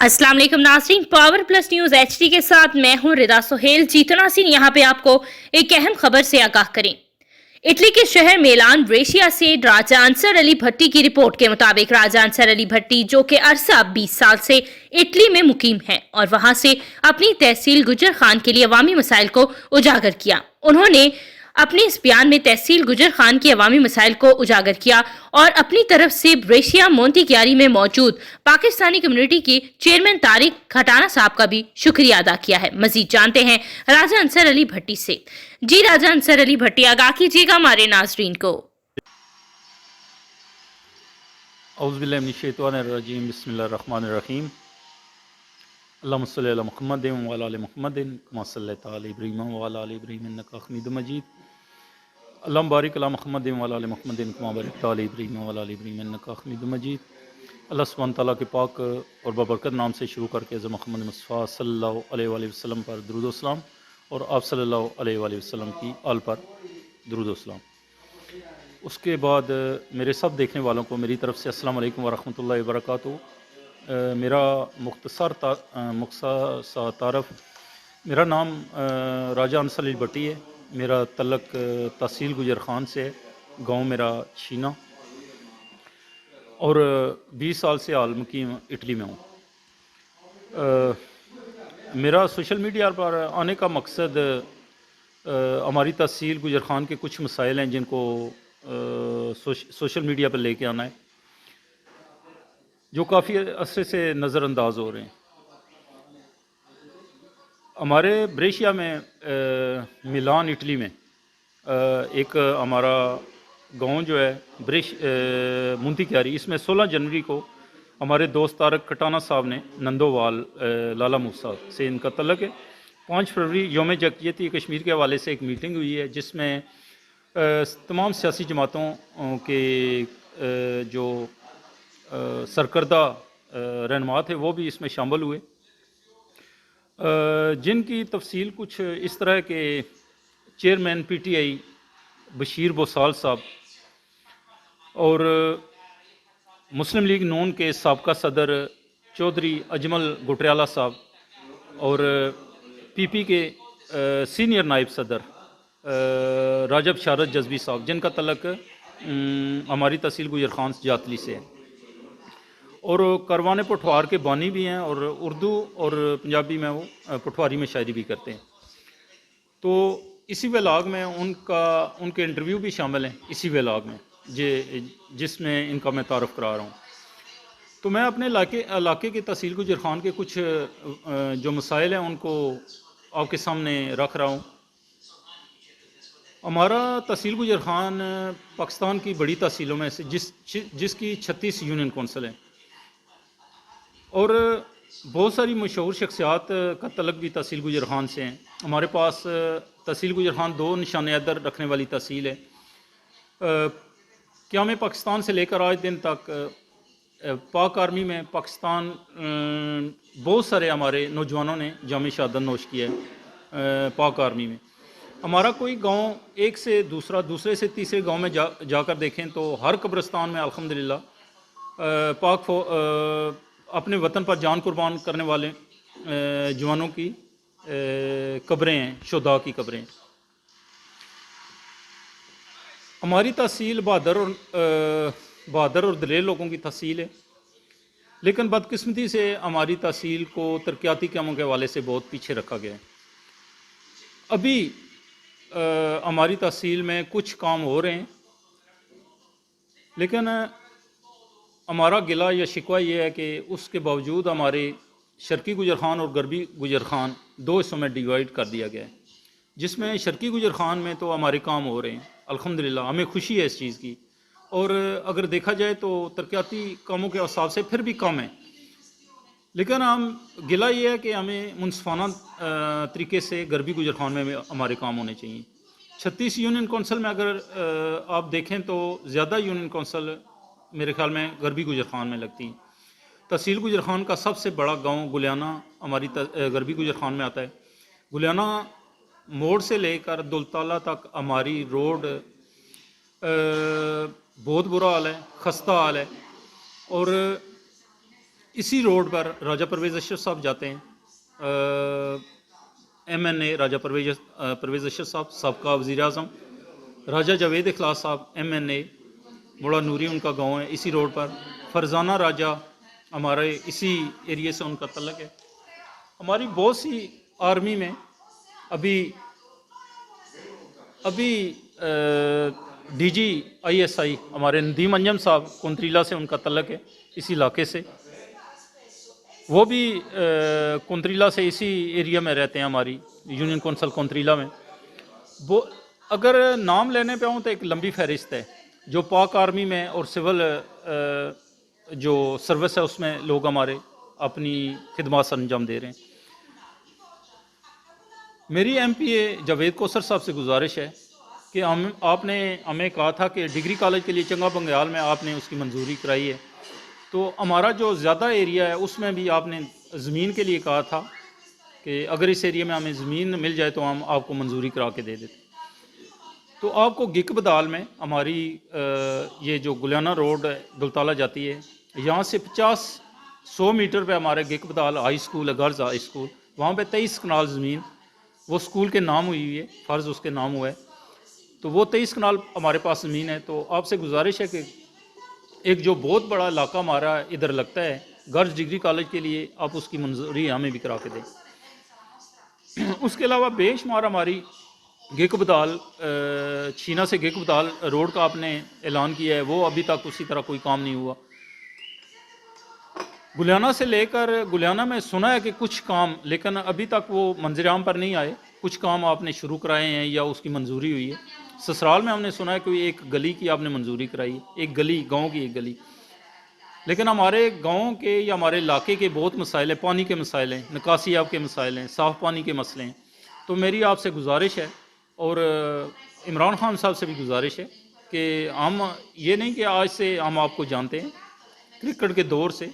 अस्सलाम वालेकुम नाज़रीन, पावर प्लस न्यूज एचडी के साथ मैं हूं रिदा सोहेल। जीतना सिंह यहाँ पे आपको एक अहम खबर से आगाह करें। इटली के शहर मिलान ब्रेशिया से राजा अंसर अली भट्टी की रिपोर्ट के मुताबिक राजा अंसर अली भट्टी, जो कि अरसा 20 साल से इटली में मुकीम है और वहां से अपनी तहसील गुजर खान के लिए अवामी मसाइल को उजागर किया। उन्होंने अपने इस बयान में तहसील गुजर खान की अवामी मसाइल को उजागर किया और अपनी तरफ से ब्रेशिया मोंटीक्यारी में मौजूद पाकिस्तानी कम्युनिटी के चेयरमैन तारिक खटाना साहब का भी शुक्रिया अदा किया है। मजीद जानते हैं राजा अंसर अली भट्टी से। जी राजा अंसर अली भट्टी, आगाह कीजिएगा हमारे नाजरीन को। औज़ुबिल्लाहिमिनश्शैतानिर्रजीम, बिस्मिल्लाहिर्रहमानिर्रहीम। अल्लाहुम्मा सल्लि अला मुहम्मदिन व अला आलि मुहम्मदिन कमा सल्लैता अला इब्राहीम व अला आलि इब्राहीम इन्नका हमीदुम मजीद। अल्लाहुम्मा बारिक अला मुहम्मदिन व अला आलि मुहम्मदिन कमा बारकता अला इब्राहीम व अला आलि इब्राहीम इन्नका हमीदुम मजीद। अल्लाह सुब्हानहू तआला के पाक और बबरकत नाम से शुरू करके हज़रत मुहम्मद मुस्तफ़ा सल्लल्लाहु अलैहि वसल्लम पर दुरूद व सलाम और आप सल्लल्लाहु अलैहि वसल्लम की आल पर दुरूद व सलाम। उसके बाद मेरे सब देखने वालों को मेरी तरफ से अस्सलाम वालेकुम व रहमतुल्लाहि व बरकातुहू। मेरा मुख्तसर सा तारफ़, मेरा नाम राजा अंसर अली भट्टी है। मेरा तल्लक तहसील गुजर खान से है। गांव मेरा शीना और 20 साल से हाल मुकीम इटली में हूँ। मेरा सोशल मीडिया पर आने का मकसद हमारी तहसील गुजर खान के कुछ मसाइल हैं जिनको सोशल मीडिया पर लेके आना है, जो काफ़ी अरसे से नज़रअंदाज हो रहे हैं। हमारे ब्रेशिया में मिलान इटली में एक हमारा गांव जो है मोंटीक्यारी, इसमें 16 जनवरी को हमारे दोस्त तारक खटाना साहब ने नंदोवाल लाला मूसा से इनका तल्लक है। 5 फरवरी योम यकजहती कश्मीर के हवाले से एक मीटिंग हुई है जिसमें तमाम सियासी जमातों के जो सरकर्दा रहनुमा थे वो भी इसमें शामिल हुए, जिनकी तफसील कुछ इस तरह के चेयरमैन पीटीआई बशीर बोसाल साहब और मुस्लिम लीग नून के साबका सदर चौधरी अजमल गुटरियाला साहब और पीपी के सीनियर नायब सदर राजब शारद जज्बी साहब, जिनका तल्लक हमारी तहसील गुजर खान जातली से है और करवाने पठवार के बानी भी हैं और उर्दू और पंजाबी में वो पठवारी में शायरी भी करते हैं। तो इसी व्लॉग में उनके इंटरव्यू भी शामिल हैं इसी व्लॉग में जिसमें इनका मैं तारफ़ करा रहा हूँ। तो मैं अपने इलाके के तहसील गुजर खान के कुछ जो मसाइल हैं उनको आपके सामने रख रहा हूँ। हमारा तहसील गुजर खान पाकिस्तान की बड़ी तहसीलों में से जिसकी 36 यूनियन कौंसल है और बहुत सारी मशहूर शख्सियात का तल्लक भी तहसील गुजर खान से हैं। हमारे पास तहसील गुजर खान 2 निशान अदर रखने वाली तहसील है। क़याम पाकिस्तान से लेकर आज दिन तक पाक आर्मी में पाकिस्तान बहुत सारे हमारे नौजवानों ने जाम शहादत नोश किया है। पाक आर्मी में हमारा कोई गांव एक से दूसरे से तीसरे गांव में जाकर देखें तो हर कब्रिस्तान में अल्हम्दुलिल्लाह अपने वतन पर जान कुर्बान करने वाले जवानों की कब्रें हैं, शुहदा की कब्रें। हमारी तहसील बहादुर और दलेर लोगों की तहसील है, लेकिन बदकिस्मती से हमारी तहसील को तरक्याती कामों के हवाले से बहुत पीछे रखा गया है। अभी हमारी तहसील में कुछ काम हो रहे हैं, लेकिन हमारा गिला या शिकवा ये है कि उसके बावजूद हमारे शर्की गुजर खान और गरबी गुजर खान 2 हिस्सों में डिवाइड कर दिया गया है, जिसमें शर्की गुजर खान में तो हमारे काम हो रहे हैं अल्हम्दुलिल्लाह, हमें खुशी है इस चीज़ की। और अगर देखा जाए तो तरक्याती कामों के हिसाब से फिर भी कम है, लेकिन हम गिला ये है कि हमें मुनसफाना तरीके से गरबी गुजर खान में हमारे काम होने चाहिए। 36 यूनियन कौंसल में अगर आप देखें तो ज़्यादा यूनियन कौंसल मेरे ख्याल में गरबी गुजर खान में लगती हैं। तहसील गुजर खान का सबसे बड़ा गांव गुलियाना हमारी गरबी गुजर खान में आता है। गुलियाना मोड़ से लेकर दुलताला तक हमारी रोड बहुत बुरा हाल है, खस्ता हाल है और इसी रोड पर राजा परवेज़ अशरफ साहब जाते हैं, MNA राजा परवेज़ अशरफ साहब, सबका वज़ीर आज़म, राजा जावेद इखलास साहब MNA, बड़ा नूरी उनका गांव है इसी रोड पर। फरजाना राजा हमारे इसी एरिए से उनका तल्लक है। हमारी बहुत सी आर्मी में अभी DG ISI हमारे नदीम अंजम साहब कुंतरीला से उनका तल्लक है, इसी इलाके से। वो भी कुंतरीला से इसी एरिया में रहते हैं, हमारी यूनियन कौंसल कुंतरीला में। वो अगर नाम लेने पे आऊँ तो एक लंबी फहरिस्त है, जो पाक आर्मी में और सिविल जो सर्विस है उसमें लोग हमारे अपनी खिदमत सर अंजाम दे रहे हैं। मेरी MPA जावेद कौसर साहब से गुजारिश है कि आपने हमें कहा था कि डिग्री कॉलेज के लिए चंगा बंग्याल में आपने उसकी मंजूरी कराई है, तो हमारा जो ज़्यादा एरिया है उसमें भी आपने ज़मीन के लिए कहा था कि अगर इस एरिया में हमें ज़मीन मिल जाए तो हम आपको मंजूरी करा के दे देते। तो आपको गिक बदाल में हमारी ये जो गुलियाना रोड दुलताला जाती है, यहाँ से 50-100 मीटर पे हमारे गिक बदाल हाई स्कूल है, गर्ल्स हाई स्कूल, वहाँ पे 23 कनाल ज़मीन वो स्कूल के नाम हुई है, फ़र्ज़ उसके नाम हुआ है। तो वो 23 कनाल हमारे पास ज़मीन है। तो आपसे गुजारिश है कि एक जो बहुत बड़ा इलाका हमारा इधर लगता है गर्ल्स डिग्री कॉलेज के लिए, आप उसकी मंजूरी हमें भी करा के दें। उसके अलावा बेशुमार हमारी गिक बदाल छीना से गिक बदाल रोड का आपने ऐलान किया है, वो अभी तक उसी तरह कोई काम नहीं हुआ। गुलियाना से लेकर गुलियाना में सुना है कि कुछ काम, लेकिन अभी तक वो मंजर आम पर नहीं आए। कुछ काम आपने शुरू कराए हैं या उसकी मंजूरी हुई है। ससुराल में हमने सुना है कि एक गली की आपने मंजूरी कराई है, एक गली, गांव की एक गली। लेकिन हमारे गांव के या हमारे इलाके के बहुत मसाइल हैं, पानी के मसाइल हैं, निकासी आब के मसाइल हैं, साफ़ पानी के मसले हैं। तो मेरी आपसे गुजारिश है और इमरान खान साहब से भी गुजारिश है कि हम ये नहीं कि आज से हम आपको जानते हैं, क्रिकेट के दौर से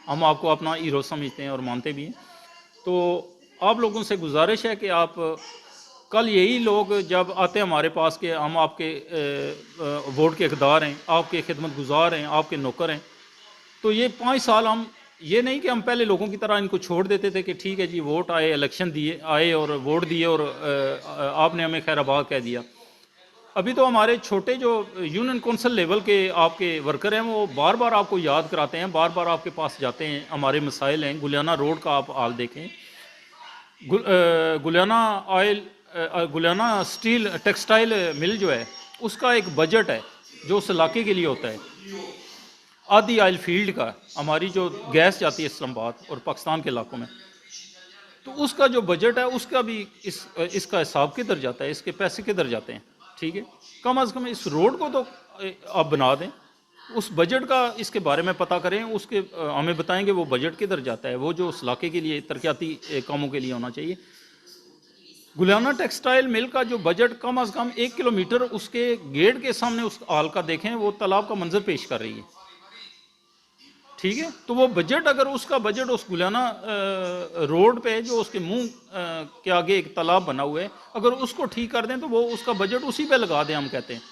हम आपको अपना हीरो समझते हैं और मानते भी हैं। तो आप लोगों से गुजारिश है कि आप कल यही लोग जब आते हैं हमारे पास कि हम आपके वोट के हकदार हैं, आपके खिदमत गुजार हैं, आपके नौकर हैं, तो ये 5 साल हम ये नहीं कि हम पहले लोगों की तरह इनको छोड़ देते थे कि ठीक है जी वोट आए, इलेक्शन दिए, आए और वोट दिए और आपने हमें खैराबाद कह दिया। अभी तो हमारे छोटे जो यूनियन कौंसिल लेवल के आपके वर्कर हैं वो बार बार आपको याद कराते हैं, बार बार आपके पास जाते हैं, हमारे मसाइल हैं। गुलियाना रोड का आप हाल देखें, गुलियाना स्टील टेक्सटाइल मिल जो है उसका एक बजट है जो उस इलाके के लिए होता है। आदि आयल फील्ड का हमारी जो गैस जाती है इस्लामाबाद और पाकिस्तान के इलाकों में, तो उसका जो बजट है उसका भी इसका हिसाब किधर जाता है, इसके पैसे किधर जाते हैं। ठीक है, कम अज़ कम इस रोड को तो आप बना दें, उस बजट का इसके बारे में पता करें, उसके हमें बताएंगे वो बजट किधर जाता है, वो जो उस इलाके के लिए तरक्याती कामों के लिए होना चाहिए। गुलियाना टेक्सटाइल मिल का जो बजट कम अज़ कम 1 किलोमीटर उसके गेट के सामने उस हाल का देखें, वो तालाब का मंजर पेश कर रही है। ठीक है, तो वो बजट अगर उसका बजट उस गुलियाना रोड पे जो उसके मुंह के आगे एक तालाब बना हुआ है, अगर उसको ठीक कर दें तो वो उसका बजट उसी पे लगा दें, हम कहते हैं।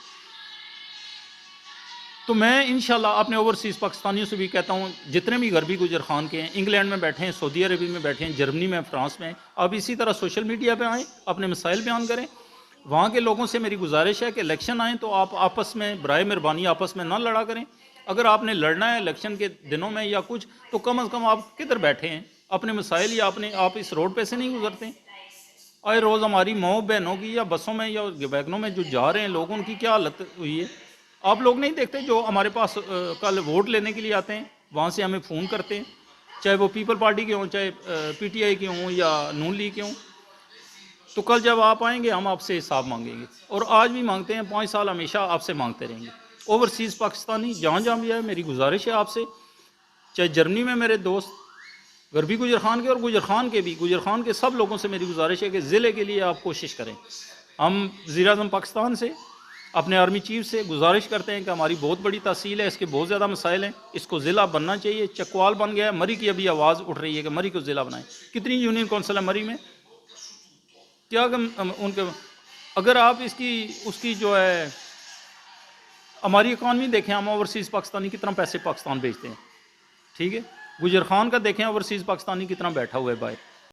तो मैं इंशाल्लाह अपने ओवरसीज़ पाकिस्तानियों से भी कहता हूँ, जितने भी गरबी गुजर खान के हैं, इंग्लैंड में बैठे हैं, सऊदी अरब में बैठे हैं, जर्मनी में, फ्रांस में, आप इसी तरह सोशल मीडिया पे आएँ, अपने मसाइल बयान करें। वहाँ के लोगों से मेरी गुजारिश है कि इलेक्शन आएँ तो आप आपस में बराए मेहरबानी आपस में ना लड़ा करें। अगर आपने लड़ना है इलेक्शन के दिनों में या कुछ, तो कम अज़ कम आप किधर बैठे हैं, अपने मसाइल या आप इस रोड पे से नहीं गुजरते। आए रोज़ हमारी माओ बहनों की या बसों में या वैगनों में जो जा रहे हैं लोग, उनकी क्या हालत हुई है, आप लोग नहीं देखते। जो हमारे पास कल वोट लेने के लिए आते हैं, वहाँ से हमें फ़ोन करते हैं, चाहे वो पीपल पार्टी के हों, चाहे PTI के हों या नून लीग के हों। तो कल जब आप आएंगे हम आपसे हिसाब मांगेंगे, और आज भी मांगते हैं, 5 साल हमेशा आपसे मांगते रहेंगे। ओवरसीज़ पाकिस्तानी जहाँ जहाँ भी है, मेरी गुजारिश है आपसे, चाहे जर्मनी में मेरे दोस्त गरबी गुजर खान के और गुजर खान के भी, गुजर खान के सब लोगों से मेरी गुजारिश है कि ज़िले के लिए आप कोशिश करें। हम वज़ीर आज़म पाकिस्तान से, अपने आर्मी चीफ से गुजारिश करते हैं कि हमारी बहुत बड़ी तहसील है, इसके बहुत ज़्यादा मसाइल हैं, इसको ज़िला बनना चाहिए। चकवाल बन गया है, मरी की अभी आवाज़ उठ रही है कि मरी को ज़िला बनाएं। कितनी यूनियन कौंसिल है मरी में, क्या उनके, अगर आप उसकी जो है हमारी इकॉनमी देखें, हम ओवरसीज़ पाकिस्तानी कितना पैसे पाकिस्तान भेजते हैं। ठीक है, गुजर खान का देखें ओवरसीज़ पाकिस्तानी कितना बैठा हुआ है बाहर,